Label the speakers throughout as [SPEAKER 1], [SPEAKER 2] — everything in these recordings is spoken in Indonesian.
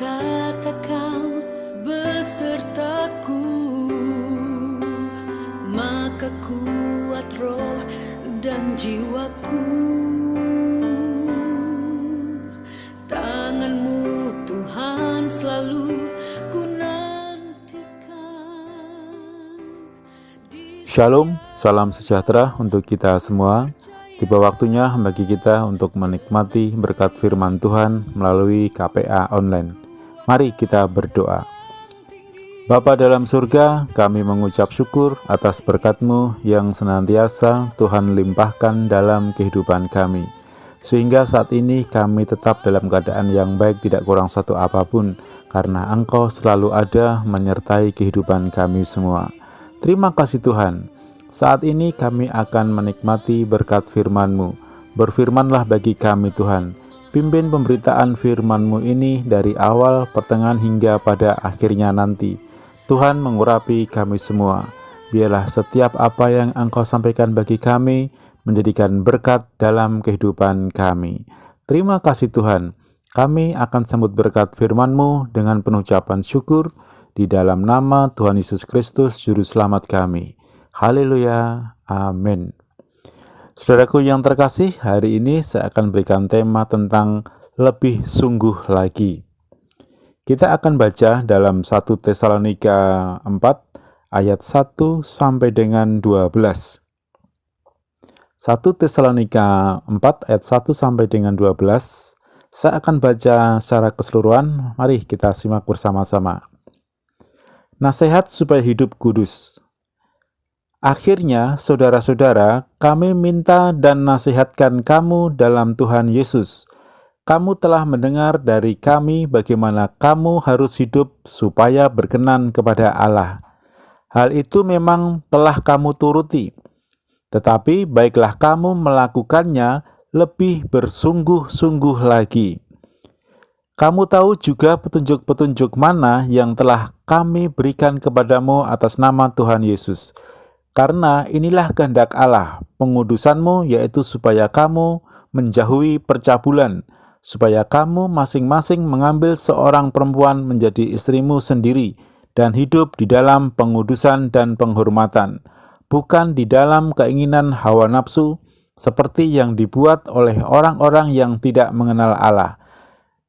[SPEAKER 1] kata Kau besertaku, maka kuat roh dan jiwaku. Tangan-Mu Tuhan selalu ku nantikan.
[SPEAKER 2] Shalom, salam sejahtera untuk kita semua. Tiba waktunya bagi kita untuk menikmati berkat firman Tuhan melalui KPA Online. Mari kita berdoa. Bapa dalam surga, kami mengucap syukur atas berkat-Mu yang senantiasa Tuhan limpahkan dalam kehidupan kami. Sehingga saat ini kami tetap dalam keadaan yang baik, tidak kurang satu apapun, karena Engkau selalu ada menyertai kehidupan kami semua. Terima kasih Tuhan. Saat ini kami akan menikmati berkat firman-Mu. Berfirmanlah bagi kami Tuhan. Pimpin pemberitaan firman-Mu ini dari awal, pertengahan hingga pada akhirnya nanti. Tuhan mengurapi kami semua. Biarlah setiap apa yang Engkau sampaikan bagi kami menjadikan berkat dalam kehidupan kami. Terima kasih Tuhan. Kami akan sambut berkat firman-Mu dengan penuh ucapan syukur di dalam nama Tuhan Yesus Kristus Juru Selamat kami. Haleluya, amin. Saudaraku yang terkasih, hari ini saya akan berikan tema tentang lebih sungguh lagi. Kita akan baca dalam 1 Tesalonika 4 ayat 1 sampai dengan 12. 1 Tesalonika 4 ayat 1 sampai dengan 12. Saya akan baca secara keseluruhan. Mari kita simak bersama-sama. Nasihat supaya hidup kudus. Akhirnya, saudara-saudara, kami minta dan nasihatkan kamu dalam Tuhan Yesus. Kamu telah mendengar dari kami bagaimana kamu harus hidup supaya berkenan kepada Allah. Hal itu memang telah kamu turuti. Tetapi baiklah kamu melakukannya lebih bersungguh-sungguh lagi. Kamu tahu juga petunjuk-petunjuk mana yang telah kami berikan kepadamu atas nama Tuhan Yesus. Karena inilah kehendak Allah, pengudusanmu, yaitu supaya kamu menjauhi percabulan, supaya kamu masing-masing mengambil seorang perempuan menjadi istrimu sendiri, dan hidup di dalam pengudusan dan penghormatan, bukan di dalam keinginan hawa nafsu, seperti yang dibuat oleh orang-orang yang tidak mengenal Allah.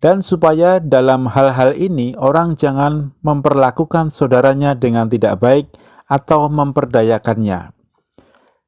[SPEAKER 2] Dan supaya dalam hal-hal ini orang jangan memperlakukan saudaranya dengan tidak baik, atau memperdayakannya.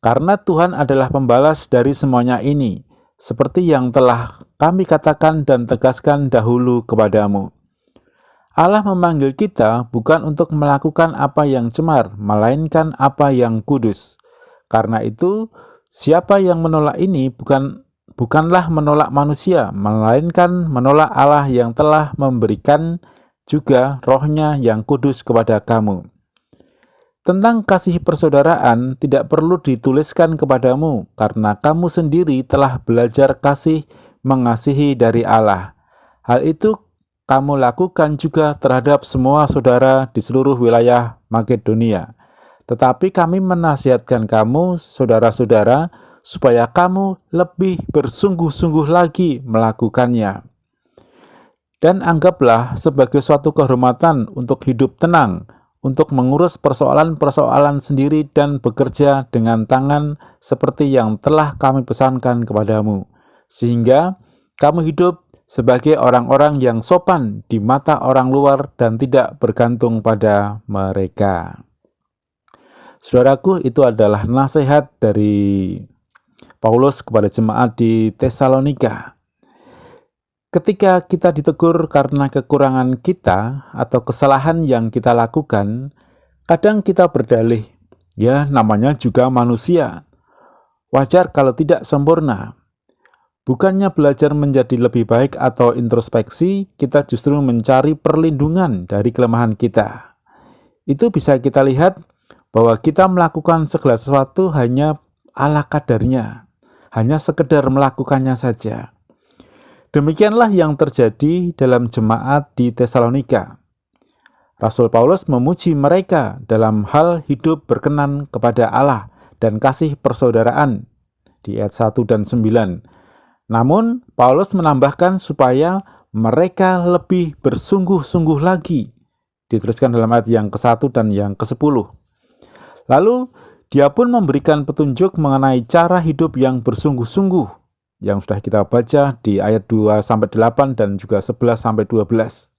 [SPEAKER 2] Karena Tuhan adalah pembalas dari semuanya ini, seperti yang telah kami katakan dan tegaskan dahulu kepadamu. Allah memanggil kita bukan untuk melakukan apa yang cemar, melainkan apa yang kudus. Karena itu, siapa yang menolak ini bukanlah menolak manusia, melainkan menolak Allah yang telah memberikan juga Roh-Nya yang kudus kepada kamu. Tentang kasih persaudaraan tidak perlu dituliskan kepadamu, karena kamu sendiri telah belajar kasih mengasihi dari Allah. Hal itu kamu lakukan juga terhadap semua saudara di seluruh wilayah Makedonia. Tetapi kami menasihatkan kamu, saudara-saudara, supaya kamu lebih bersungguh-sungguh lagi melakukannya. Dan anggaplah sebagai suatu kehormatan untuk hidup tenang, untuk mengurus persoalan-persoalan sendiri dan bekerja dengan tangan seperti yang telah kami pesankan kepadamu, sehingga kamu hidup sebagai orang-orang yang sopan di mata orang luar dan tidak bergantung pada mereka. Saudaraku, itu adalah nasihat dari Paulus kepada jemaat di Tesalonika. Ketika kita ditegur karena kekurangan kita atau kesalahan yang kita lakukan, kadang kita berdalih, ya namanya juga manusia. Wajar kalau tidak sempurna. Bukannya belajar menjadi lebih baik atau introspeksi, kita justru mencari perlindungan dari kelemahan kita. Itu bisa kita lihat bahwa kita melakukan segala sesuatu hanya ala kadarnya, hanya sekedar melakukannya saja. Demikianlah yang terjadi dalam jemaat di Tesalonika. Rasul Paulus memuji mereka dalam hal hidup berkenan kepada Allah dan kasih persaudaraan di ayat 1 dan 9. Namun, Paulus menambahkan supaya mereka lebih bersungguh-sungguh lagi. Dituliskan dalam ayat yang ke-1 dan yang ke-10. Lalu dia pun memberikan petunjuk mengenai cara hidup yang bersungguh-sungguh yang sudah kita baca di ayat 2-8 dan juga 11-12.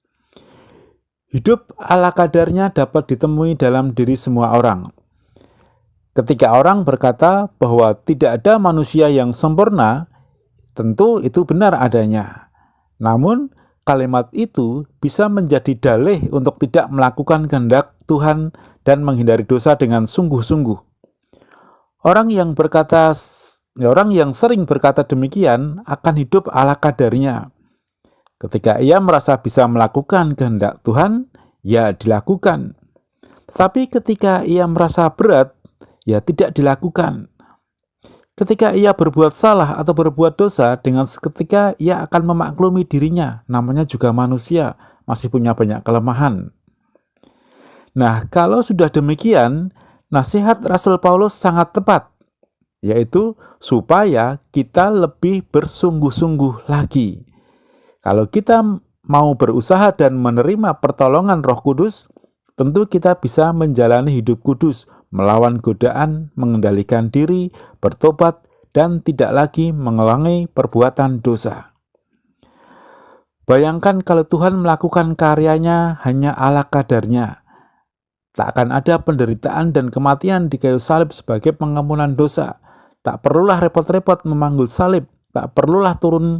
[SPEAKER 2] Hidup ala kadarnya dapat ditemui dalam diri semua orang. Ketika orang berkata bahwa tidak ada manusia yang sempurna, tentu itu benar adanya. Namun, kalimat itu bisa menjadi dalih untuk tidak melakukan kehendak Tuhan dan menghindari dosa dengan sungguh-sungguh. Orang yang sering berkata demikian akan hidup ala kadarnya. Ketika ia merasa bisa melakukan kehendak Tuhan, ya dilakukan. Tetapi ketika ia merasa berat, ya tidak dilakukan. Ketika ia berbuat salah atau berbuat dosa, dengan seketika ia akan memaklumi dirinya, namanya juga manusia, masih punya banyak kelemahan. Nah, kalau sudah demikian, nasihat Rasul Paulus sangat tepat, yaitu supaya kita lebih bersungguh-sungguh lagi. Kalau kita mau berusaha dan menerima pertolongan Roh Kudus, tentu kita bisa menjalani hidup kudus, melawan godaan, mengendalikan diri, bertobat, dan tidak lagi mengulangi perbuatan dosa. Bayangkan kalau Tuhan melakukan karyanya hanya ala kadarnya. Tak akan ada penderitaan dan kematian di kayu salib sebagai pengampunan dosa. Tak perlulah repot-repot memanggul salib, tak perlulah turun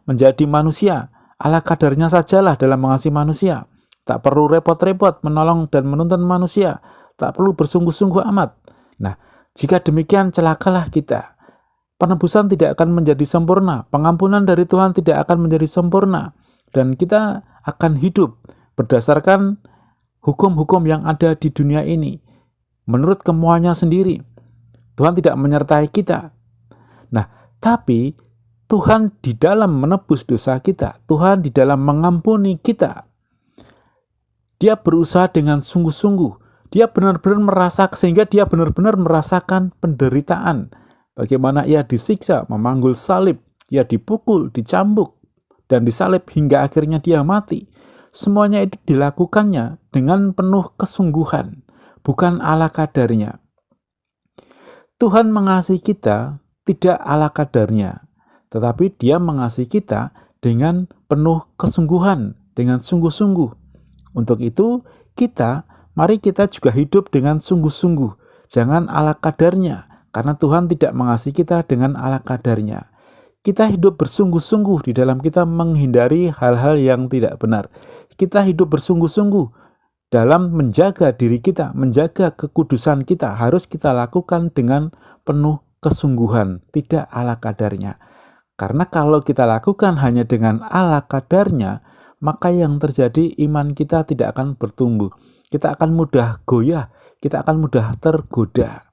[SPEAKER 2] menjadi manusia. Ala kadarnya sajalah dalam mengasihi manusia. Tak perlu repot-repot menolong dan menuntun manusia. Tak perlu bersungguh-sungguh amat. Nah, jika demikian celakalah kita. Penebusan tidak akan menjadi sempurna. Pengampunan dari Tuhan tidak akan menjadi sempurna. Dan kita akan hidup berdasarkan hukum-hukum yang ada di dunia ini. Menurut kemauannya sendiri. Tuhan tidak menyertai kita. Nah, tapi Tuhan di dalam menebus dosa kita. Tuhan di dalam mengampuni kita. Dia berusaha dengan sungguh-sungguh. Dia benar-benar merasakan penderitaan. Bagaimana ia disiksa, memanggul salib, ia dipukul, dicambuk, dan disalib hingga akhirnya dia mati. Semuanya itu dilakukannya dengan penuh kesungguhan, bukan ala kadarnya. Tuhan mengasihi kita tidak ala kadarnya, tetapi Dia mengasihi kita dengan penuh kesungguhan, dengan sungguh-sungguh. Untuk itu, mari kita juga hidup dengan sungguh-sungguh, jangan ala kadarnya, karena Tuhan tidak mengasihi kita dengan ala kadarnya. Kita hidup bersungguh-sungguh di dalam kita menghindari hal-hal yang tidak benar. Kita hidup bersungguh-sungguh dalam menjaga diri kita, menjaga kekudusan kita, harus kita lakukan dengan penuh kesungguhan, tidak ala kadarnya. Karena kalau kita lakukan hanya dengan ala kadarnya, maka yang terjadi iman kita tidak akan bertumbuh. Kita akan mudah goyah, kita akan mudah tergoda.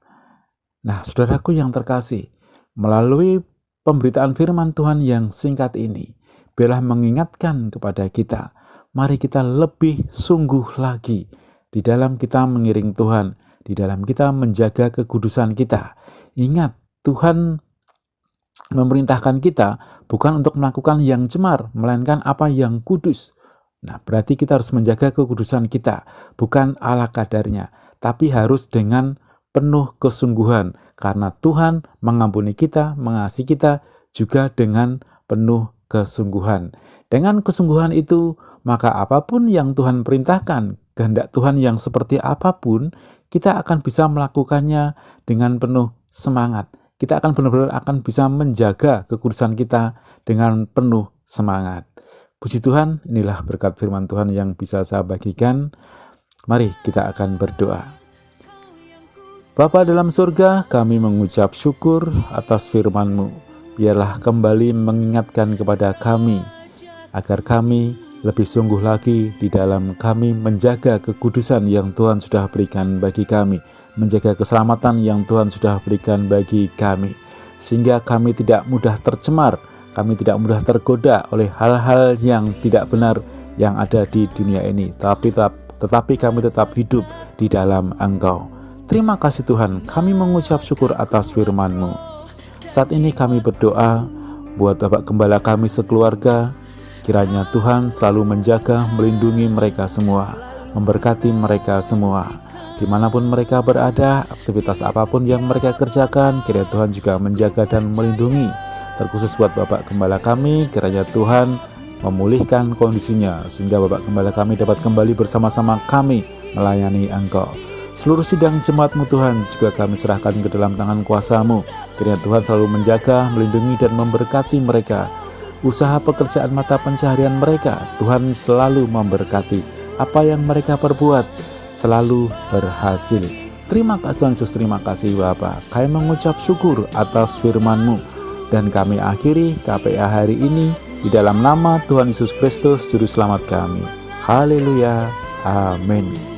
[SPEAKER 2] Nah, saudaraku yang terkasih, melalui pemberitaan firman Tuhan yang singkat ini, biarlah mengingatkan kepada kita, mari kita lebih sungguh lagi di dalam kita mengiring Tuhan, di dalam kita menjaga kekudusan kita. Ingat, Tuhan memerintahkan kita bukan untuk melakukan yang cemar, melainkan apa yang kudus. Nah, berarti kita harus menjaga kekudusan kita, bukan ala kadarnya, tapi harus dengan penuh kesungguhan, karena Tuhan mengampuni kita, mengasihi kita juga dengan penuh kesungguhan. Dengan kesungguhan itu, maka apapun yang Tuhan perintahkan, kehendak Tuhan yang seperti apapun, kita akan bisa melakukannya dengan penuh semangat. Kita akan benar-benar akan bisa menjaga kekudusan kita dengan penuh semangat. Puji Tuhan, inilah berkat firman Tuhan yang bisa saya bagikan. Mari kita akan berdoa. Bapa dalam surga, kami mengucap syukur atas firman-Mu. Biarlah kembali mengingatkan kepada kami, agar kami lebih sungguh lagi di dalam kami menjaga kekudusan yang Tuhan sudah berikan bagi kami, menjaga keselamatan yang Tuhan sudah berikan bagi kami, sehingga kami tidak mudah tercemar, kami tidak mudah tergoda oleh hal-hal yang tidak benar yang ada di dunia ini, tetapi kami tetap hidup di dalam Engkau. Terima kasih Tuhan, kami mengucap syukur atas firman-Mu. Saat ini kami berdoa buat Bapak Gembala kami sekeluarga, Kiranya Tuhan selalu menjaga, melindungi mereka semua, memberkati mereka semua. Dimanapun mereka berada, aktivitas apapun yang mereka kerjakan, kiranya Tuhan juga menjaga dan melindungi. Terkhusus buat Bapak Gembala kami, kiranya Tuhan memulihkan kondisinya, sehingga Bapak Gembala kami dapat kembali bersama-sama kami melayani Engkau. Seluruh sidang jemaat-Mu Tuhan juga kami serahkan ke dalam tangan kuasa-Mu. Kiranya Tuhan selalu menjaga, melindungi dan memberkati mereka. Usaha pekerjaan mata pencaharian mereka, Tuhan selalu memberkati. Apa yang mereka perbuat selalu berhasil. Terima kasih Tuhan Yesus, terima kasih Bapa. Kami mengucap syukur atas firman-Mu. Dan kami akhiri KPA hari ini di dalam nama Tuhan Yesus Kristus, Juru Selamat kami. Haleluya. Amin.